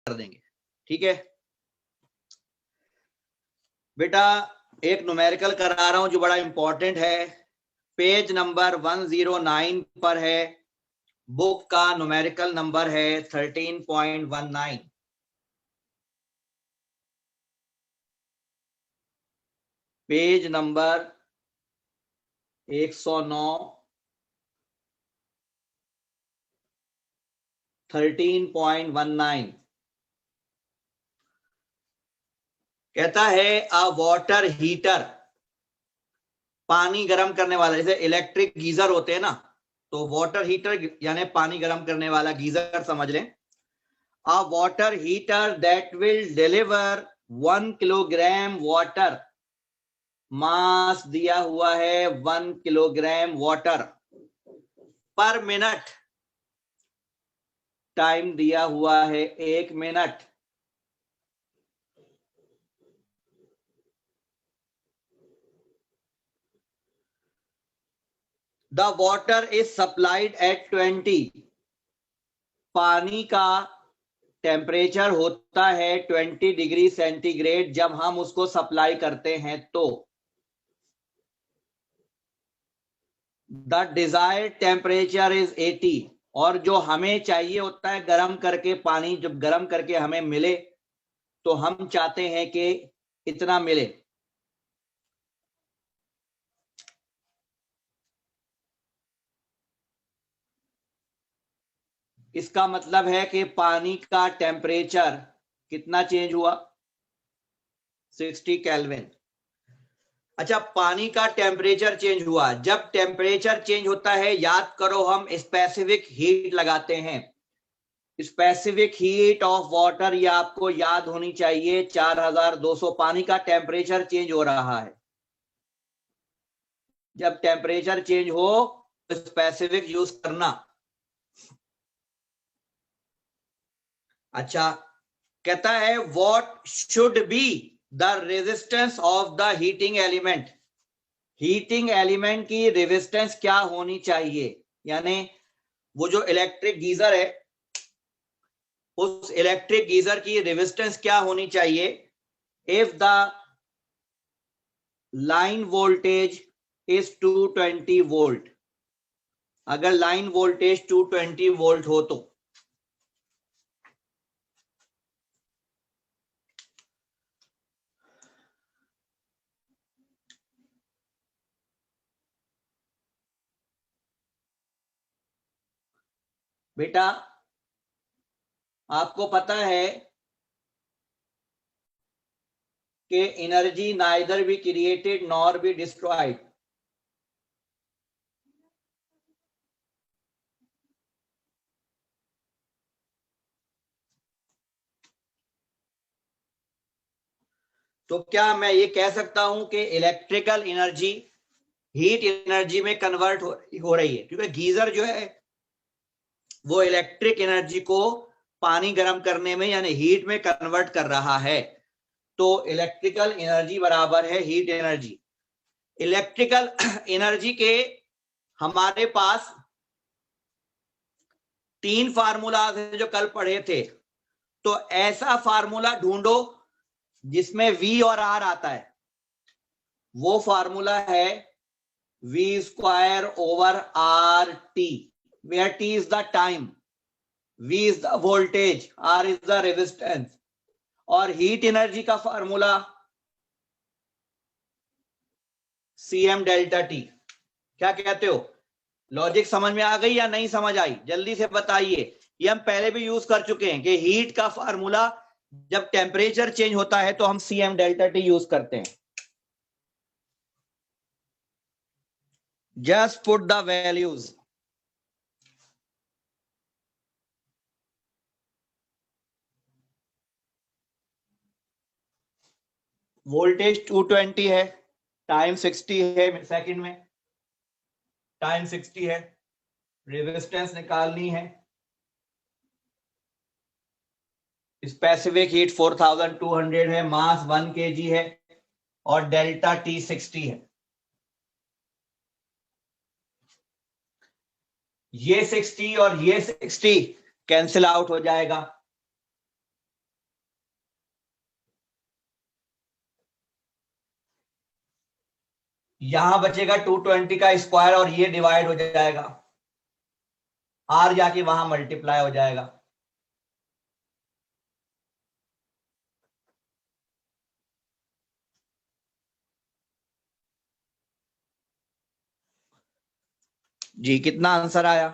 कर देंगे। ठीक है बेटा, एक न्यूमेरिकल करा रहा हूं जो बड़ा इंपॉर्टेंट है, पेज नंबर 109 पर है, बुक का न्यूमेरिकल नंबर है 13.19। पेज नंबर 109, 13.19 कहता है अ वाटर हीटर, पानी गर्म करने वाला, जैसे इलेक्ट्रिक गीजर होते हैं ना, तो वाटर हीटर यानी पानी गर्म करने वाला गीजर समझ लें। A water heater that will deliver 1 kilogram water, mass दिया हुआ है 1 किलोग्राम वाटर पर मिनट, टाइम दिया हुआ है 1 minute. The water is supplied at 20, पानी का टेम्परेचर होता है 20 डिग्री सेंटीग्रेड जब हम उसको सप्लाई करते हैं तो द डिजायर्ड टेम्परेचर इज 80, और जो हमें चाहिए होता है गर्म करके पानी, जब गर्म करके हमें मिले तो हम चाहते हैं कि इतना मिले। इसका मतलब है कि पानी का टेम्परेचर कितना चेंज हुआ, 60 केल्विन। अच्छा, पानी का टेम्परेचर चेंज हुआ, जब टेम्परेचर चेंज होता है याद करो हम स्पेसिफिक हीट लगाते हैं, स्पेसिफिक हीट ऑफ वाटर, ये आपको याद होनी चाहिए 4200। पानी का टेम्परेचर चेंज हो रहा है, जब टेम्परेचर चेंज हो तो स्पेसिफिक यूज करना। अच्छा, कहता है what should be the resistance of the heating element, heating element की रेजिस्टेंस क्या होनी चाहिए, यानी वो जो इलेक्ट्रिक गीजर है उस इलेक्ट्रिक गीजर की रेजिस्टेंस क्या होनी चाहिए if the line voltage is 220 volt, अगर लाइन वोल्टेज 220 वोल्ट हो तो। बेटा आपको पता है कि energy neither be created nor be destroyed, तो क्या मैं ये कह सकता हूं कि इलेक्ट्रिकल एनर्जी हीट एनर्जी में कन्वर्ट हो रही है, क्योंकि गीजर जो है वो इलेक्ट्रिक एनर्जी को पानी गर्म करने में यानी हीट में कन्वर्ट कर रहा है, तो इलेक्ट्रिकल एनर्जी बराबर है हीट एनर्जी। इलेक्ट्रिकल एनर्जी के हमारे पास 3 फार्मूलाज हैं जो कल पढ़े थे, तो ऐसा फार्मूला ढूंढो जिसमें V और R आता है, वो फार्मूला है V square over R T, where T is the time, V is the voltage, R is the resistance, और हीट एनर्जी का फार्मूला CM डेल्टा T। क्या कहते हो, लॉजिक समझ में आ गई या नहीं समझ आई, जल्दी से बताइए। ये हम पहले भी यूज कर चुके हैं कि हीट का फार्मूला जब टेम्परेचर चेंज होता है तो हम CM डेल्टा T यूज करते हैं। Just put the values, voltage 220 है, टाइम 60 है सेकंड में, टाइम 60 है, रेजिस्टेंस निकालनी है, स्पेसिफिक हीट 4200 है, मास 1 kg है, और डेल्टा T 60 है। ये 60 और ये 60 कैंसिल आउट हो जाएगा, यहां बचेगा 220 का स्क्वायर और ये डिवाइड हो जाएगा, आर जाके वहां मल्टीप्लाई हो जाएगा। जी कितना आंसर आया?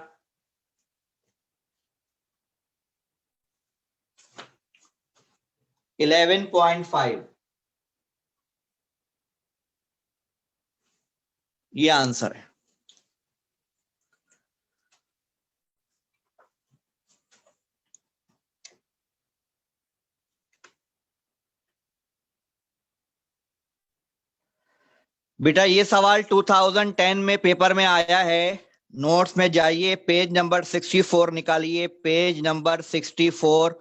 11.5 ये आंसर है। बेटा ये सवाल 2010 में पेपर में आया है। नोट्स में जाइए, पेज नंबर 64 निकालिए, पेज नंबर 64,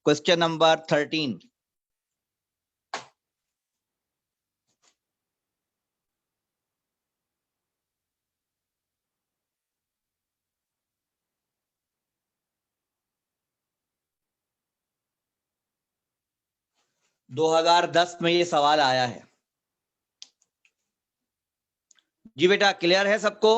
क्वेश्चन नंबर 13। दो 2010 में ये सवाल आया है। जी बेटा क्लियर है सबको?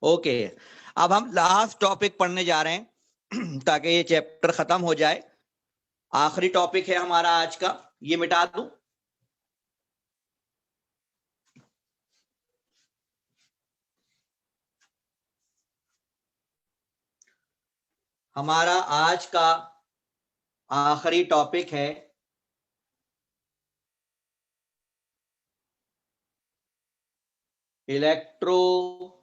ओके, अब हम लास्ट टॉपिक पढ़ने जा रहे हैं ताकि ये चैप्टर खत्म हो जाए। आखिरी टॉपिक है हमारा आज का, ये मिटा दूं। हमारा आज का आखिरी टॉपिक है इलेक्ट्रोमोटिव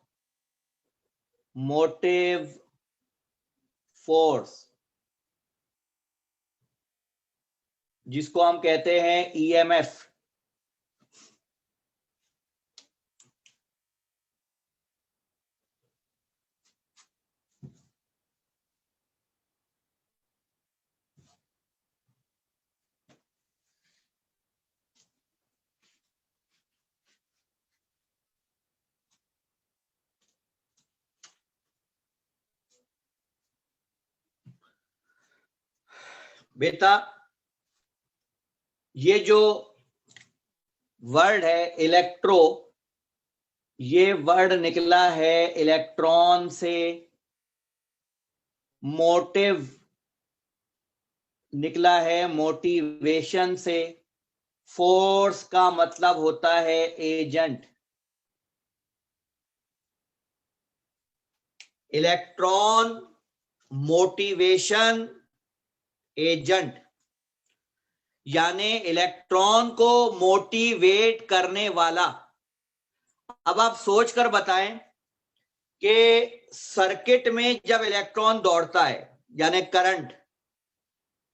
फोर्स, जिसको हम कहते हैं ईएमएफ। बेटा ये जो वर्ड है इलेक्ट्रो, ये वर्ड निकला है इलेक्ट्रॉन से, मोटिव निकला है मोटिवेशन से, फोर्स का मतलब होता है एजेंट। इलेक्ट्रॉन, मोटिवेशन, एजेंट, यानी इलेक्ट्रॉन को मोटिवेट करने वाला। अब आप सोचकर बताएं कि सर्किट में जब इलेक्ट्रॉन दौड़ता है यानी करंट,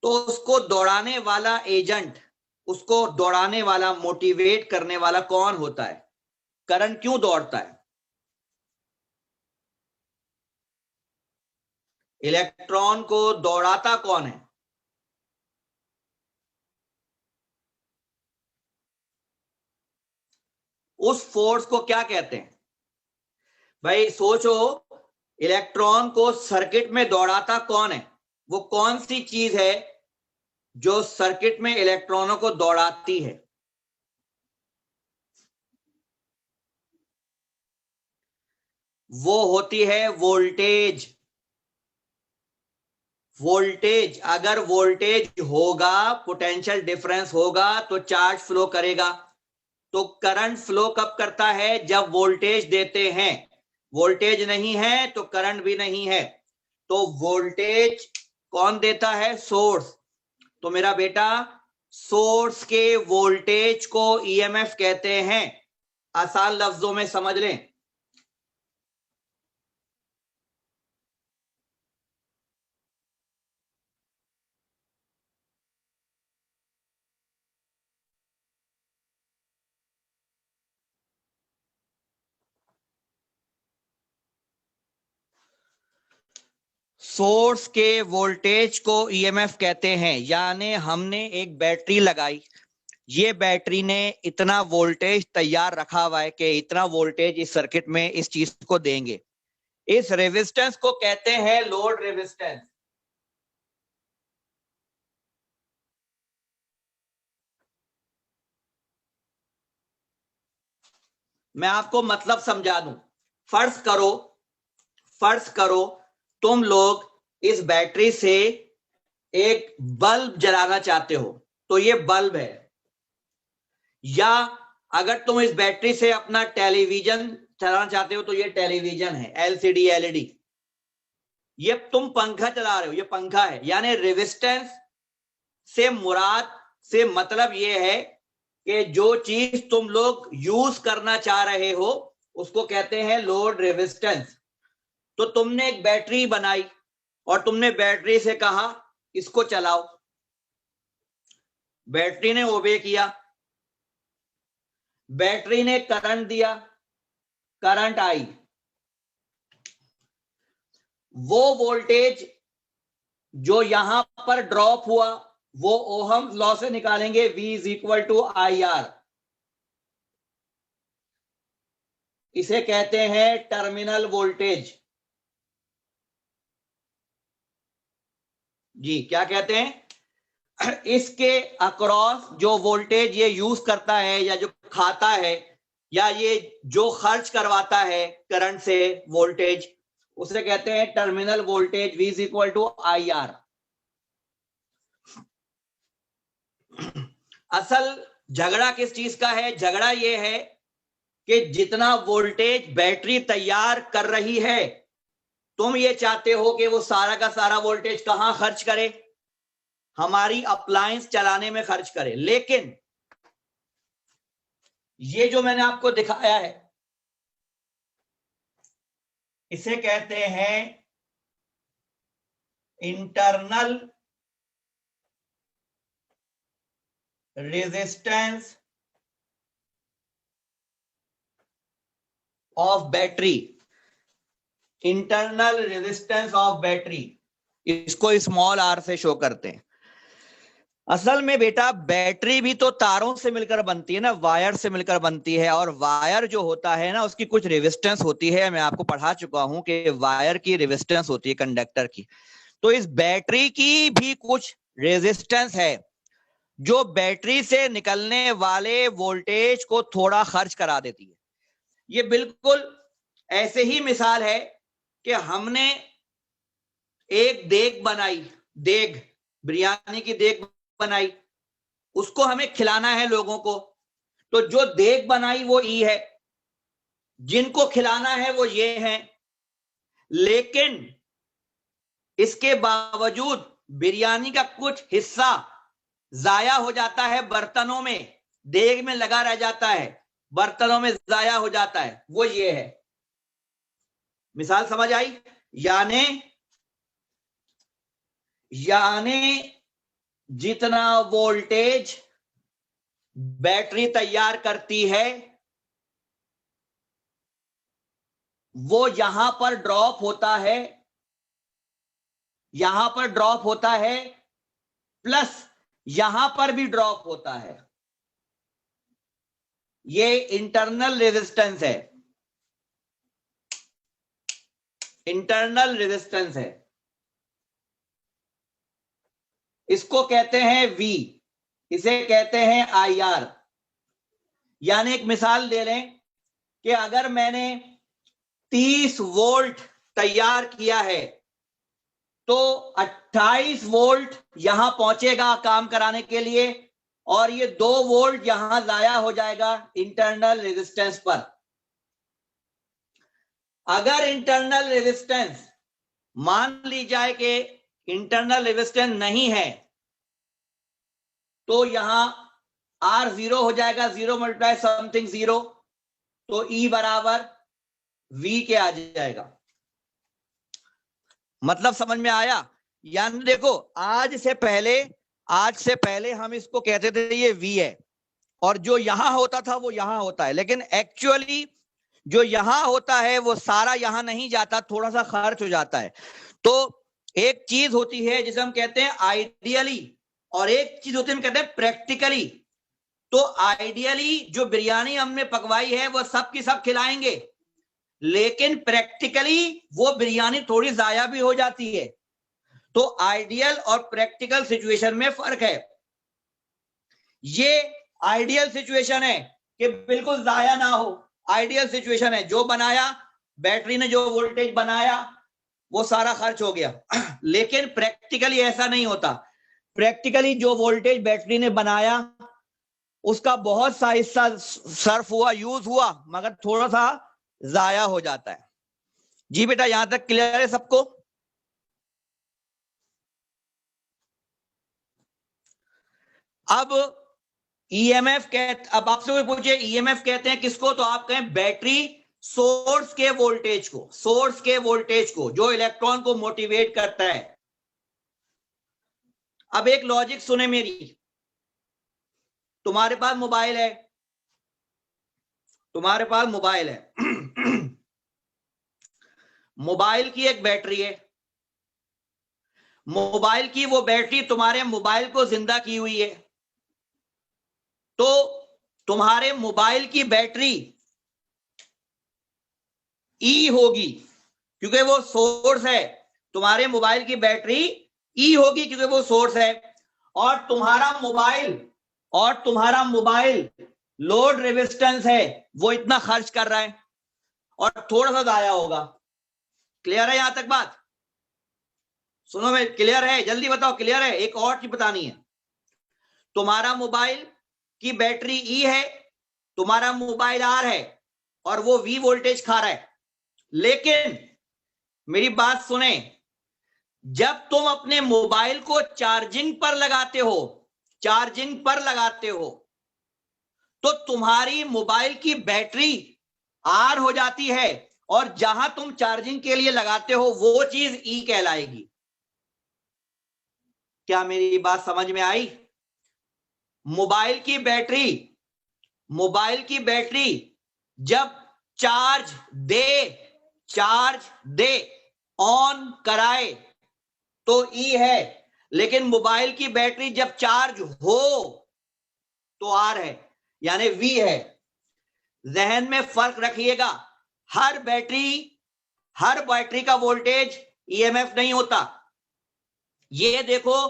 तो उसको दौड़ाने वाला एजेंट, उसको दौड़ाने वाला, मोटिवेट करने वाला कौन होता है? करंट क्यों दौड़ता है? इलेक्ट्रॉन को दौड़ाता कौन है? उस फोर्स को क्या कहते हैं? भाई सोचो, इलेक्ट्रॉन को सर्किट में दौड़ाता कौन है? वो कौन सी चीज है जो सर्किट में इलेक्ट्रॉनों को दौड़ाती है? वो होती है वोल्टेज। वोल्टेज, अगर वोल्टेज होगा, पोटेंशियल डिफरेंस होगा तो चार्ज फ्लो करेगा। तो करंट फ्लो कब करता है? जब वोल्टेज देते हैं। वोल्टेज नहीं है तो करंट भी नहीं है। तो वोल्टेज कौन देता है? सोर्स। तो मेरा बेटा सोर्स के वोल्टेज को ईएमएफ कहते हैं। आसान लफ्जों में समझ लें। सोर्स के वोल्टेज को ईएमएफ कहते हैं। यानी हमने एक बैटरी लगाई, ये बैटरी ने इतना वोल्टेज तैयार रखा हुआ है कि इतना वोल्टेज इस सर्किट में इस चीज को देंगे। इस रेजिस्टेंस को कहते हैं लोड रेजिस्टेंस। मैं आपको मतलब समझा दूं। फर्ज करो तुम लोग इस बैटरी से एक बल्ब जलाना चाहते हो, तो ये बल्ब है। या अगर तुम इस बैटरी से अपना टेलीविजन चलाना चाहते हो तो ये टेलीविजन है, एलसीडी एलईडी। ये तुम पंखा चला रहे हो, ये पंखा है। यानी रेजिस्टेंस से मुराद से मतलब ये है कि जो चीज तुम लोग यूज करना चाह रहे हो उसको कहते हैं लोड रेजिस्टेंस। तो तुमने एक बैटरी बनाई और तुमने बैटरी से कहा इसको चलाओ, बैटरी ने ओबे किया, बैटरी ने करंट दिया, करंट आई। वो वोल्टेज जो यहां पर ड्रॉप हुआ वो ओहम लॉ से निकालेंगे, V is equal to IR। इसे कहते हैं टर्मिनल वोल्टेज। जी क्या कहते हैं? इसके अक्रॉस जो वोल्टेज ये यूज करता है या जो खाता है या ये जो खर्च करवाता है करंट से वोल्टेज, उसे कहते हैं terminal voltage, V is equal to IR। असल झगड़ा किस चीज का है? झगड़ा ये है कि जितना वोल्टेज बैटरी तैयार कर रही है, तुम ये चाहते हो कि वो सारा का सारा वोल्टेज कहां खर्च करे? हमारी अप्लायंस चलाने में खर्च करे। लेकिन ये जो मैंने आपको दिखाया है इसे कहते हैं internal resistance of battery. Internal resistance of battery, इसको स्मॉल r से शो करते हैं। असल में बेटा बैटरी भी तो तारों से मिलकर बनती है ना, वायर से मिलकर बनती है। और वायर जो होता है ना उसकी कुछ रेजिस्टेंस होती है। मैं आपको पढ़ा चुका हूं कि वायर की रेजिस्टेंस होती है कंडक्टर की। तो इस बैटरी की भी कुछ रेजिस्टेंस है जो बैटरी से निकलने वाले वोल्टेज को थोड़ा खर्च करा देती है। ये बिल्कुल ऐसे ही मिसाल है कि हमने एक देग बनाई, देग, बिरयानी की देग बनाई, उसको हमें खिलाना है लोगों को। तो जो देग बनाई वो ई है, जिनको खिलाना है वो ये हैं। लेकिन इसके बावजूद बिरयानी का कुछ हिस्सा जाया हो जाता है बर्तनों में, देग में लगा रह जाता है, बर्तनों में जाया हो जाता है, वो ये है। मिसाल समझ आई? यानी जितना वोल्टेज बैटरी तैयार करती है वो यहां पर ड्रॉप होता है, यहां पर ड्रॉप होता है, प्लस यहां पर भी ड्रॉप होता है। ये इंटरनल रेजिस्टेंस है, इंटरनल रेजिस्टेंस है। इसको कहते हैं V, इसे कहते हैं IR। यानी एक मिसाल दे लें कि अगर मैंने 30 वोल्ट तैयार किया है तो 28 वोल्ट यहां पहुंचेगा काम कराने के लिए और ये 2 वोल्ट यहां जाया हो जाएगा इंटरनल रेजिस्टेंस पर। अगर इंटरनल रेजिस्टेंस मान ली जाए कि इंटरनल रेजिस्टेंस नहीं है तो यहां R 0 हो जाएगा, 0 मल्टीप्लाई समथिंग 0, तो E बराबर V के आ जाएगा। मतलब समझ में आया? यानी देखो आज से पहले हम इसको कहते थे ये V है और जो यहां होता था वो यहां होता है, लेकिन एक्चुअली जो यहां होता है वो सारा यहां नहीं जाता, थोड़ा सा खर्च हो जाता है। तो एक चीज होती है जिसे हम कहते हैं आइडियली और एक चीज होती है हम कहते हैं प्रैक्टिकली। तो आइडियली जो बिरयानी हमने पकवाई है वो सब की सब खिलाएंगे, लेकिन प्रैक्टिकली वो बिरयानी थोड़ी जाया भी हो जाती है। तो आइडियल और प्रैक्टिकल सिचुएशन में फर्क है। ये आइडियल सिचुएशन है कि बिल्कुल जाया ना हो, आइडियल सिचुएशन है। जो बनाया, बैटरी ने जो वोल्टेज बनाया वो सारा खर्च हो गया। लेकिन प्रैक्टिकली ऐसा नहीं होता। प्रैक्टिकली जो वोल्टेज बैटरी ने बनाया उसका बहुत सा हिस्सा सर्फ हुआ, यूज हुआ, मगर थोड़ा सा जाया हो जाता है। जी बेटा, यहां तक क्लियर है सबको? अब ईएमएफ अब आपसे कोई पूछे ईएमएफ कहते हैं किसको, तो आप कहें बैटरी सोर्स के वोल्टेज को, सोर्स के वोल्टेज को जो इलेक्ट्रॉन को मोटिवेट करता है। अब एक लॉजिक सुने मेरी, तुम्हारे पास मोबाइल है, तुम्हारे पास मोबाइल है, मोबाइल की एक बैटरी है, मोबाइल की वो बैटरी तुम्हारे मोबाइल को जिंदा की हुई है। तो तुम्हारे मोबाइल की बैटरी ई होगी क्योंकि वो सोर्स है, तुम्हारे मोबाइल की बैटरी ई होगी क्योंकि वो सोर्स है। और तुम्हारा मोबाइल लोड रेजिस्टेंस है, वो इतना खर्च कर रहा है और थोड़ा सा जाया होगा। क्लियर है यहां तक बात? सुनो भाई, क्लियर है? जल्दी बताओ क्लियर है? एक और चीज बतानी है। तुम्हारा मोबाइल की बैटरी ई है, तुम्हारा मोबाइल आर है और वो वी वोल्टेज खा रहा है। लेकिन मेरी बात सुने, जब तुम अपने मोबाइल को चार्जिंग पर लगाते हो, चार्जिंग पर लगाते हो, तो तुम्हारी मोबाइल की बैटरी आर हो जाती है और जहां तुम चार्जिंग के लिए लगाते हो वो चीज ई कहलाएगी। क्या मेरी बात समझ में आई? मोबाइल की बैटरी जब चार्ज दे ऑन कराए तो ई है, लेकिन मोबाइल की बैटरी जब चार्ज हो तो आर है, यानी वी है। जहन में फर्क रखिएगा, हर बैटरी का वोल्टेज ईएमएफ नहीं होता। ये देखो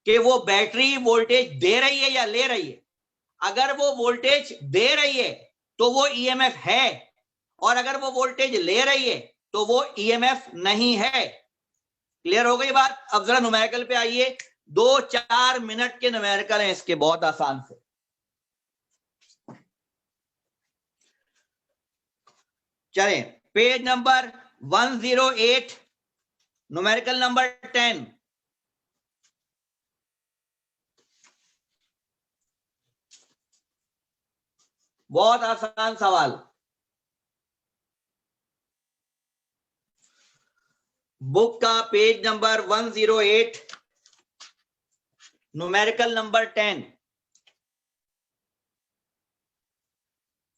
कि वो बैटरी वोल्टेज दे रही है या ले रही है। अगर वो वोल्टेज दे रही है तो वो ईएमएफ है, और अगर वो वोल्टेज ले रही है तो वो ईएमएफ नहीं है। क्लियर हो गई बात? अब जरा न्यूमेरिकल पे आइए। 2-4 मिनट के न्यूमेरिकल हैं इसके, बहुत आसान से। चलें, पेज नंबर 108, न्यूमेरिकल नंबर 10। बहुत आसान सवाल। बुक का page number 108, numerical number 10।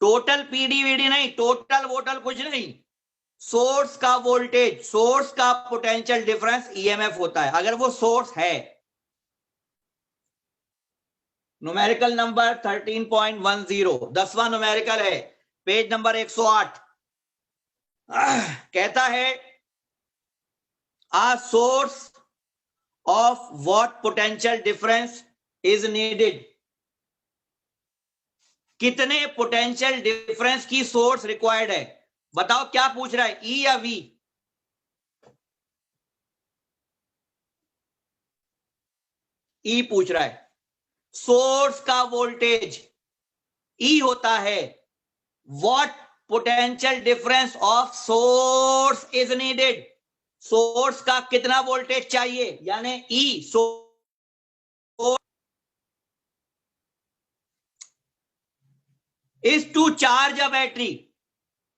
Total पीडीवीडी नहीं, टोटल वोटल कुछ नहीं, सोर्स का वोल्टेज, सोर्स का पोटेंशियल डिफरेंस ईएमएफ होता है अगर वो सोर्स है। न्यूमेरिकल नंबर 13.10, 10वां न्यूमेरिकल है, पेज नंबर 108। कहता है a source of what potential difference is needed। कितने पोटेंशियल डिफरेंस की सोर्स रिक्वायर्ड है? बताओ क्या पूछ रहा है, ई या वी? ई पूछ रहा है। सोर्स का वोल्टेज ई होता है। What potential difference of source is needed? Source का कितना वोल्टेज चाहिए, यानी E. Is to charge a battery,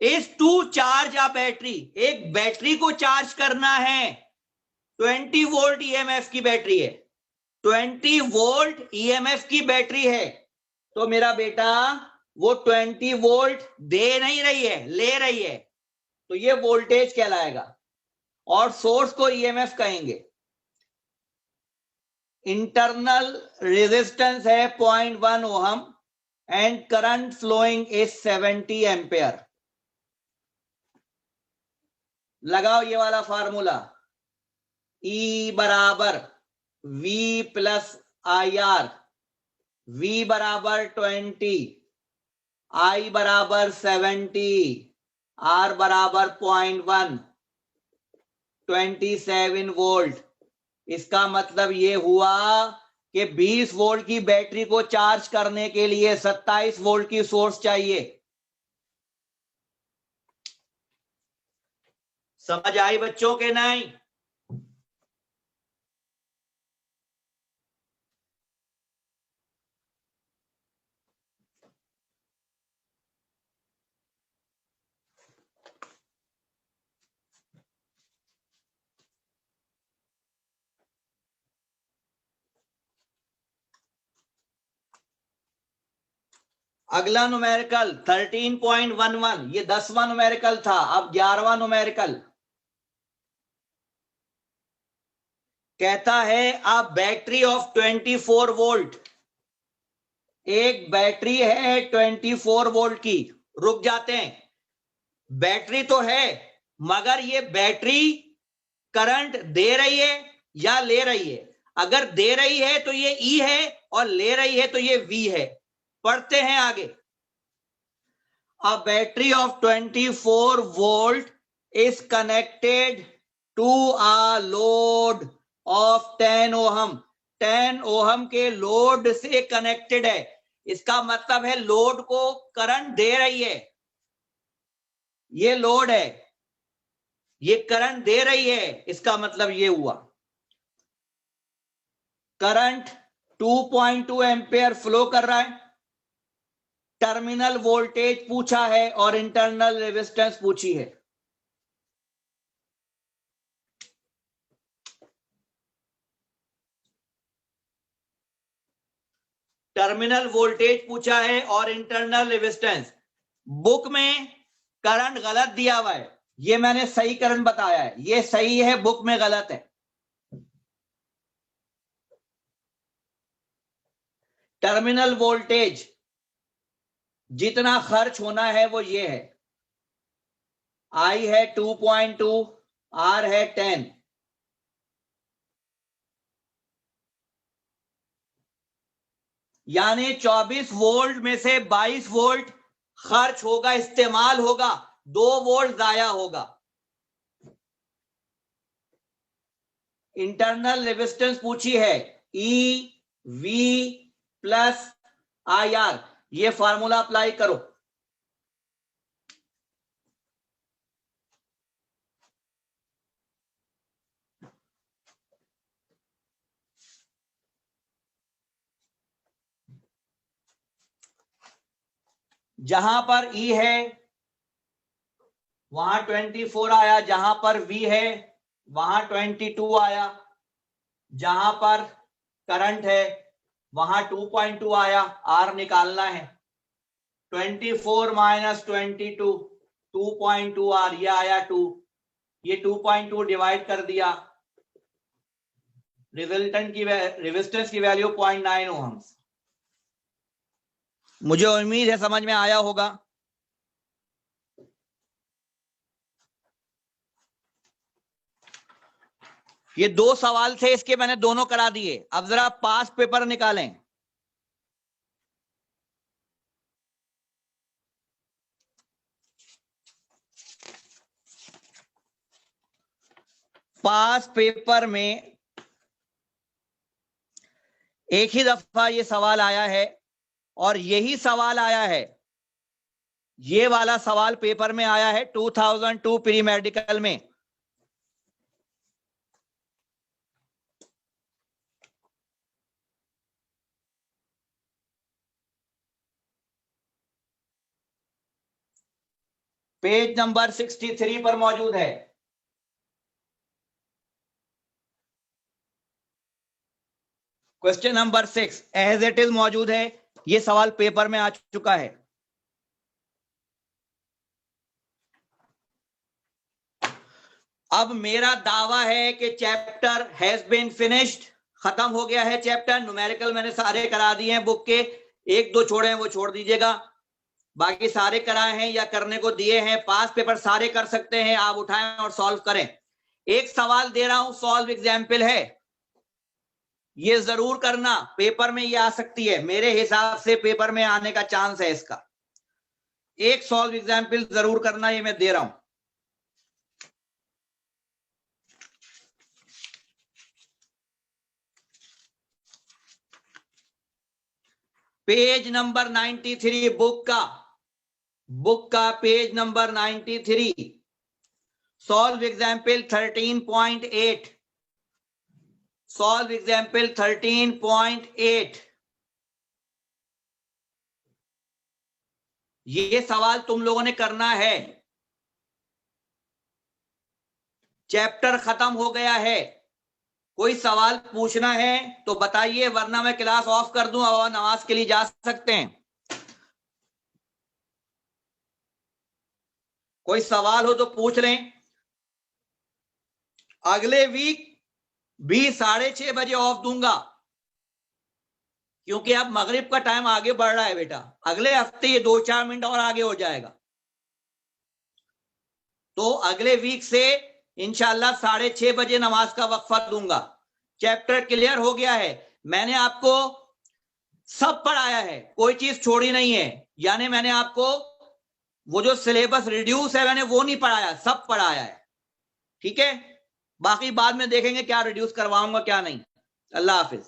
is to charge a battery. एक बैटरी को चार्ज करना है। 20 वोल्ट ईएमएफ की बैटरी है, 20 वोल्ट ईएमएफ की बैटरी है। तो मेरा बेटा वो 20 वोल्ट दे नहीं रही है, ले रही है, तो ये वोल्टेज कहलाएगा। और सोर्स को ईएमएफ कहेंगे। इंटरनल रेजिस्टेंस है 0.1 ohm, and current flowing is 70 ampere. लगाओ ये वाला फार्मूला, E बराबर V प्लस IR, V बराबर 20, I बराबर 70, R बराबर 0.1, 27 वोल्ट। इसका मतलब ये हुआ कि 20 वोल्ट की बैटरी को चार्ज करने के लिए 27 वोल्ट की सोर्स चाहिए। समझ आई बच्चों के नहीं? अगला न्यूमेरिकल 13.11, ये 10वां न्यूमेरिकल था, अब 11वां न्यूमेरिकल कहता है अ बैटरी ऑफ 24 वोल्ट। एक बैटरी है 24 वोल्ट की। रुक जाते हैं, बैटरी तो है मगर ये बैटरी करंट दे रही है या ले रही है? अगर दे रही है तो ये E है और ले रही है तो ये V है। पढ़ते हैं आगे। A battery of 24 volt is connected to a load of 10 ohm. 10 ohm के लोड से कनेक्टेड है। इसका मतलब है लोड को करंट दे रही है। ये लोड है, ये करंट दे रही है। इसका मतलब ये हुआ करंट 2.2 एम्पेयर फ्लो कर रहा है। टर्मिनल वोल्टेज पूछा है और इंटरनल रेजिस्टेंस पूछी है। टर्मिनल वोल्टेज पूछा है और इंटरनल रेजिस्टेंस। बुक में करंट गलत दिया हुआ है, ये मैंने सही करंट बताया है। ये सही है, बुक में गलत है। टर्मिनल वोल्टेज जितना खर्च होना है वो ये है, I है 2.2, R है 10। यानी 24 वोल्ट में से 22 वोल्ट खर्च होगा, इस्तेमाल होगा, 2 वोल्ट जाया होगा। इंटरनल रेजिस्टेंस पूछी है E V प्लस IR। ये फार्मूला अप्लाई करो। जहां पर E है वहां 24 आया, जहां पर V है वहां 22 आया, जहां पर करंट है वहां 2.2 आया। R निकालना है। 24 माइनस 22, 2.2 R, ये आया 2। ये 2.2 डिवाइड कर दिया, रिजल्टेंट की रेजिस्टेंस की वैल्यू 0.9 ओहम्स। मुझे उम्मीद है समझ में आया होगा। ये 2 सवाल थे, इसके मैंने दोनों करा दिए। अब जरा पास पेपर निकालें। पास पेपर में एक ही दफा ये सवाल आया है और यही सवाल आया है, ये वाला सवाल पेपर में आया है 2002 प्री मेडिकल में। पेज नंबर 63 पर मौजूद है। Question number 6 as it is मौजूद है। ये सवाल पेपर में आ चुका है। अब मेरा दावा है कि चैप्टर हैज बीन फिनिश्ड, खत्म हो गया है चैप्टर। न्यूमेरिकल मैंने सारे करा दिए हैं बुक के। एक दो छोड़े हैं वो छोड़ दीजिएगा, बाकी सारे कराए हैं या करने को दिए हैं। पास पेपर सारे कर सकते हैं, आप उठाएं और सॉल्व करें। एक सवाल दे रहा हूं, सॉल्व एग्जाम्पल है, ये जरूर करना, पेपर में ये आ सकती है, मेरे हिसाब से पेपर में आने का चांस है इसका। एक सॉल्व एग्जाम्पल जरूर करना, ये मैं दे रहा हूं। पेज नंबर 93 बुक का page number 93, solve example 13.8, solve example 13.8। ये सवाल तुम लोगों ने करना है, चैप्टर खत्म हो गया है। कोई सवाल पूछना है तो बताइए, वरना मैं क्लास ऑफ कर दूं और नमाज के लिए जा सकते हैं। कोई सवाल हो तो पूछ लें। अगले वीक भी 6:30 बजे ऑफ दूंगा, क्योंकि अब मगरिब का टाइम आगे बढ़ रहा है बेटा। अगले हफ्ते ये 2-4 मिनट और आगे हो जाएगा, तो अगले वीक से इंशाल्लाह 6:30 बजे नमाज का वक्फा दूंगा। चैप्टर क्लियर हो गया है, मैंने आपको सब पढ़ाया है, कोई चीज छोड़ी नहीं है। यानी मैंने आपको वो जो सिलेबस रिड्यूस है मैंने वो नहीं पढ़ाया, सब पढ़ाया है, ठीक है। बाकी बाद में देखेंगे क्या रिड्यूस करवाऊंगा क्या नहीं। अल्लाह हाफिज।